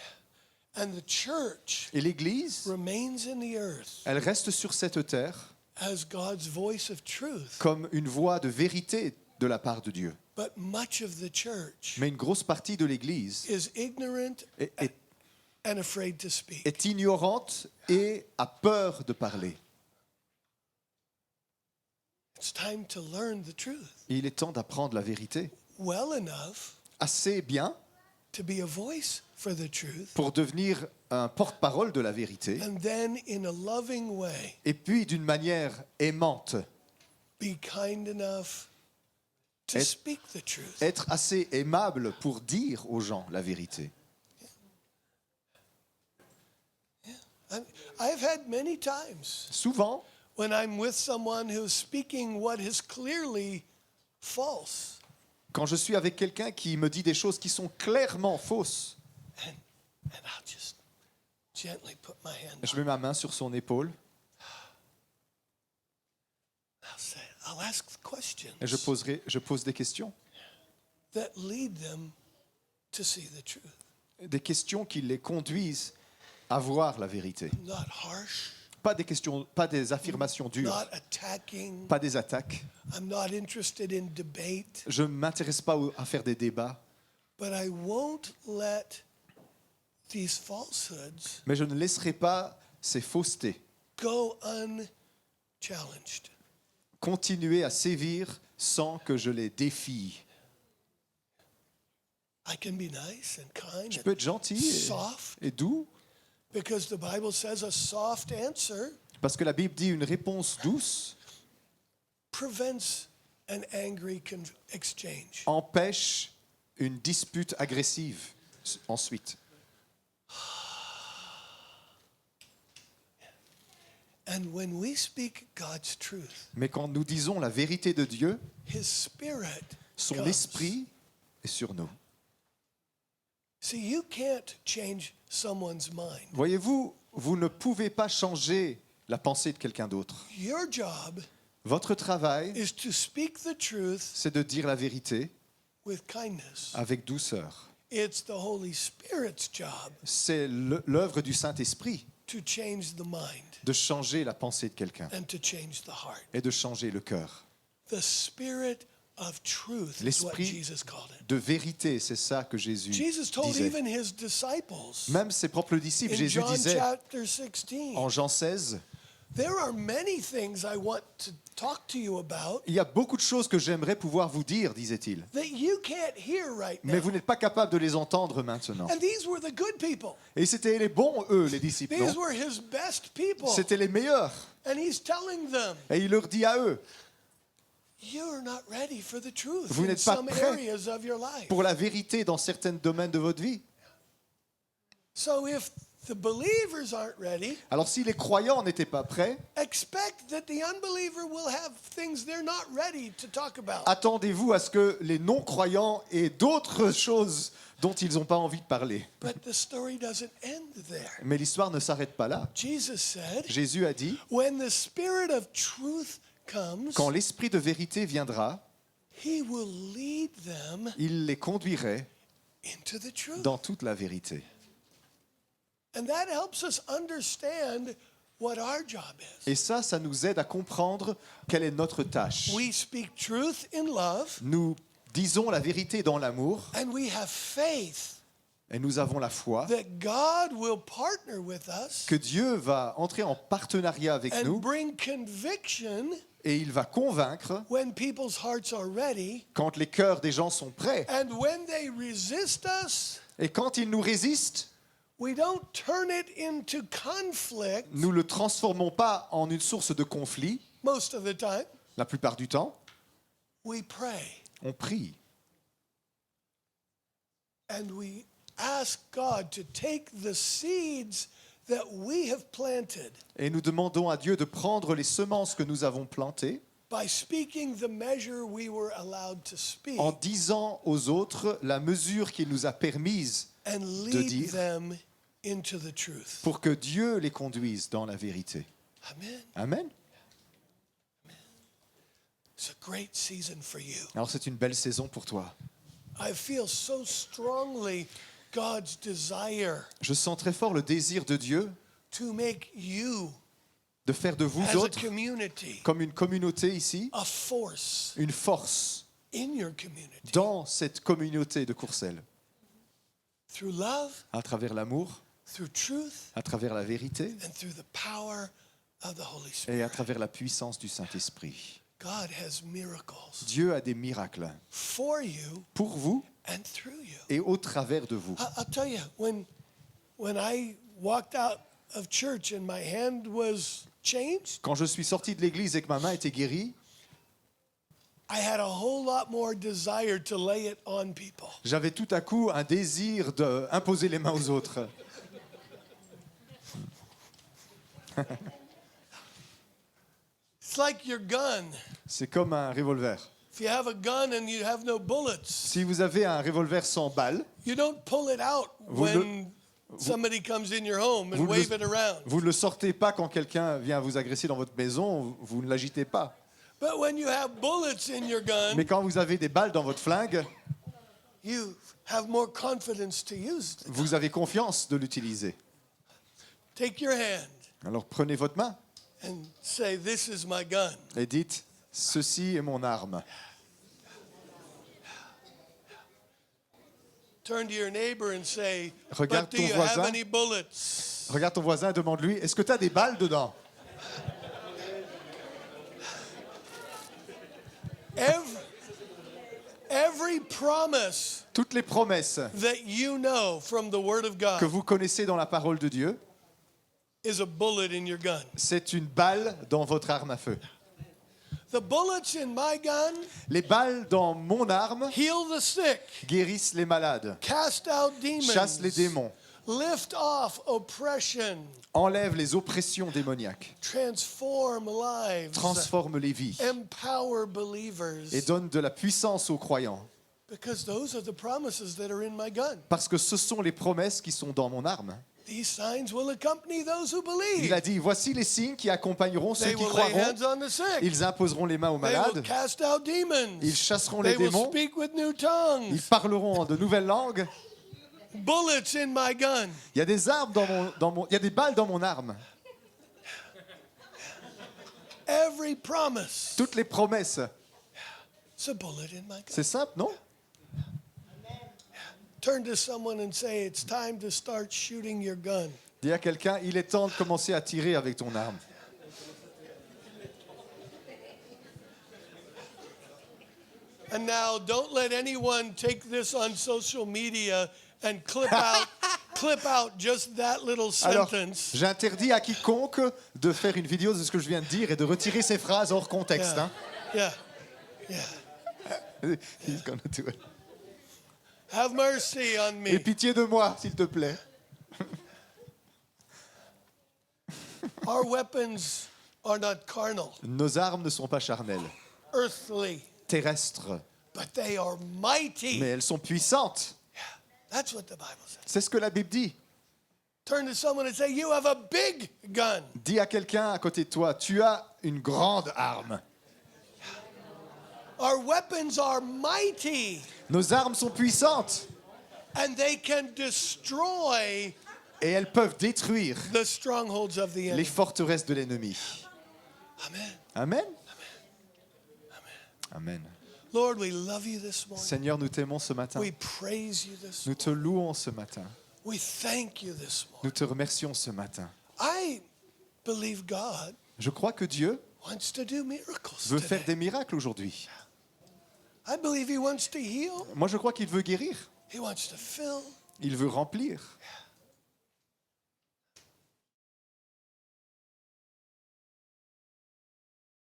And the church Et l'Église, remains in the earth elle reste sur cette terre as God's voice of truth. comme une voix de vérité de la part de Dieu. But much of the church Mais une grosse partie de l'Église is ignorant est and afraid to speak. est ignorante et a peur de parler. It's time to learn the truth Et il est temps d'apprendre la vérité well enough assez bien to be a voice for the truth, pour devenir un porte-parole de la vérité, and then in a loving way, et puis d'une manière aimante, be kind enough to Et- speak the truth. être assez aimable pour dire aux gens la vérité. I've had many times Souvent, when I'm with someone who's speaking what is clearly false, quand je suis avec quelqu'un qui me dit des choses qui sont clairement fausses, and I'll just gently put my hand je on. mets ma main sur son épaule I'll ask questions et je pose des questions. that lead them to see the truth. Des questions qui les conduisent à voir la vérité. Not harsh, Pas des questions, pas des affirmations dures, not attacking. pas des attaques. I'm not interested in debate, Je ne m'intéresse pas à faire des débats, but I won't let these falsehoods mais je ne laisserai pas ces faussetés go unchallenged. continuer à sévir sans que je les défie. I can be nice and kind Je peux être and gentil soft et doux, because the Bible says a soft answer parce que la Bible dit une réponse douce prevents an angry exchange. empêche une dispute agressive ensuite. And when we speak God's truth, Mais quand nous disons la vérité de Dieu, His Spirit son comes. esprit est sur nous. See, you can't change someone's mind. Voyez-vous, vous ne pouvez pas changer la pensée de quelqu'un d'autre. Your job Votre travail, is to speak the truth c'est de dire la vérité with kindness. avec douceur. It's the Holy Spirit's job C'est l'œuvre du Saint-Esprit to change the mind de changer la pensée de quelqu'un and to change the heart. et de changer le cœur. The Spirit of truth is what L'esprit Jesus called it. de vérité, c'est ça que Jésus Jesus told disait. even his disciples Même ses propres disciples, in Jésus John disait chapter 16, en Jean 16, there are many things I want to talk to you about il y a beaucoup de choses que j'aimerais pouvoir vous dire, disait-il. that you can't hear right Mais now. vous n'êtes pas capable de les entendre maintenant. And these were the good people. Et c'était les bons, eux, les disciples, These non? were his best people. C'était les meilleurs. And he's telling them, Et il leur dit à eux, you're not ready for the truth Vous in n'êtes pas some prêts areas of your life. pour la vérité dans certains domaines de votre vie. So if the believers aren't ready, Alors si les croyants n'étaient pas prêts, expect that the unbeliever will have things they're not ready to talk about. attendez-vous à ce que les non-croyants aient d'autres choses dont ils n'ont pas envie de parler. But the story doesn't end there. Mais l'histoire ne s'arrête pas là. Jesus said, Jésus a dit, when the Spirit of truth comes, quand l'Esprit de vérité viendra, he will lead them il les conduirait into the truth. dans toute la vérité. And that helps us understand what our job is. Et ça nous aide à comprendre quelle est notre tâche. We speak truth in love, Nous disons la vérité dans l'amour and we have faith et nous avons la foi that God will partner with us que Dieu va entrer en partenariat avec and nous bring conviction et il va convaincre when people's hearts are ready. quand les cœurs des gens sont prêts. And when they resist us, Et quand ils nous résistent, we don't turn it into conflict nous ne le transformons pas en une source de conflit. most of the time. La plupart du temps, We pray on prie and we ask God to take the seeds that we have planted et nous demandons à Dieu de prendre les semences que nous avons plantées by speaking the measure we were allowed to speak en disant aux autres la mesure qu'il nous a permise and de lead dire them into the truth. pour que Dieu les conduise dans la vérité. Amen. Amen. It's a great season for you. Alors c'est une belle saison pour toi. I feel so strongly God's desire Je sens très fort le désir de Dieu to make you de faire de vous as a autres, community comme une communauté ici, a force une force in your community dans cette communauté de Courcelles, through love, à travers l'amour, through truth, à travers la vérité and through the power of the Holy et à Spirit. travers la puissance du Saint-Esprit. God has miracles Dieu a des miracles for you pour vous and through you. et au travers de vous. I'll tell you, when I walked out of church and my hand was changed, Quand je suis sorti de l'église et que ma main était guérie, I had a whole lot more desire to lay it on people. j'avais tout à coup un désir d'imposer les mains aux autres. It's like your gun. C'est comme un revolver. If you have a gun and you have no bullets, Si vous avez un revolver sans balles, you don't pull it out Vous when somebody comes in your home and vous wave le- it around. vous ne le sortez pas quand quelqu'un vient vous agresser dans votre maison, vous ne l'agitez pas. But when you have bullets in your gun, Mais quand vous avez des balles dans votre flingue, you have more confidence to use it. vous avez confiance de l'utiliser. Take your hand Alors prenez votre main and say, "This is my gun." et dites, ceci est mon arme. Turn to your neighbor and say, Regarde "But do ton you have voisin. any bullets?" Regarde ton voisin et demande-lui, est-ce que tu as des balles dedans? Every promise Toutes les promesses that you know from the Word of que God vous connaissez dans la parole de Dieu, is a bullet in your gun. c'est une balle dans votre arme à feu. The bullets in my gun Les balles dans mon arme heal the sick, guérissent les malades, cast out chassent les demons, démons, lift off oppression, enlèvent les oppressions démoniaques, transform lives, transforment les vies empower believers. et donnent de la puissance aux croyants. Because those are the promises that are in my gun. Parce que ce sont les promesses qui sont dans mon arme. These signs will accompany those who Il believe. a dit, voici les signes qui accompagneront ceux They qui will lay croiront. hands on the sick. Ils imposeront les mains aux They will malades, cast out demons. ils chasseront They les will démons, speak with new ils tongues. parleront en de nouvelles langues. Bullets in my gun. Il y a des armes il y a des balles dans mon arme. Every promise. Toutes les promesses. It's a bullet in my gun. C'est simple, non? Turn to someone and say, it's time to start shooting your gun. Dis à quelqu'un, il est temps de commencer à tirer avec ton arme. And now, don't let anyone take this on social media and clip out just that little Alors, sentence. j'interdis à quiconque de faire une vidéo de ce que je viens de dire et de retirer ces phrases hors contexte. Yeah. Yeah. He's gonna do it. Have mercy on Aie me. pitié de moi, s'il te plaît. Our weapons are not carnal, Nos armes ne sont pas charnelles, earthly, terrestres, but they are mighty. mais elles sont puissantes. That's what the Bible says. C'est ce que la Bible dit. Turn to someone and say, you have a big gun. Dis à quelqu'un à côté de toi, tu as une grande arme. Our weapons are mighty, Nos armes sont puissantes and they can destroy et elles peuvent détruire the strongholds of the les enemy. forteresses de l'ennemi. Amen. Amen. Amen. Lord, we love you this morning. Seigneur, nous t'aimons ce matin. We praise you this Nous morning. te louons ce matin. We thank you this morning. Nous te remercions ce matin. I believe God Je crois que Dieu wants to do miracles veut faire today. des miracles aujourd'hui. I believe he wants to heal. Moi, je crois qu'il veut guérir. He wants to fill. Il veut remplir.